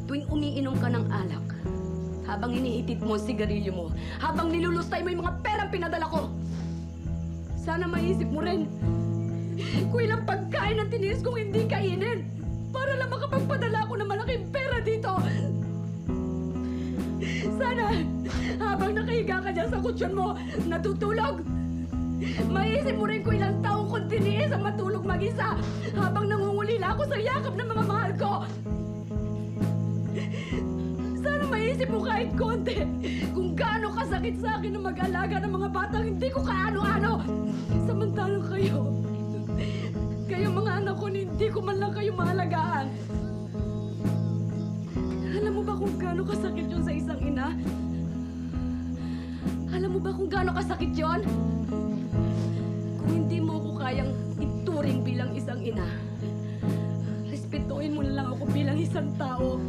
tuwing umiinom ka ng alak, habang iniitit mo ang sigarilyo mo, habang nilulustay mo yung mga perang pinadala ko, sana maisip mo rin kung ilang pagkain ang tiniis kong hindi kainin para lang makapagpadala ako ng malaking pera dito. Sana, habang nakahiga ka dyan sa kutsyon mo, natutulog, maisip mo rin kung ilang taong kong tiniis ang matulog mag-isa habang nangungulila ako sa yakap ng mga mahal ko. Sana maisip mo kahit konti kung gaano kasakit sa akin na mag-alaga ng mga batang hindi ko kaano-ano. Samantalang kayo mga anak ko, hindi ko man lang kayo mahalagaan. Alam mo ba kung gaano kasakit yun sa isang ina? Alam mo ba kung gaano kasakit yun? Kung hindi mo ko kayang ituring bilang isang ina, respetuhin mo na lang ako bilang isang tao.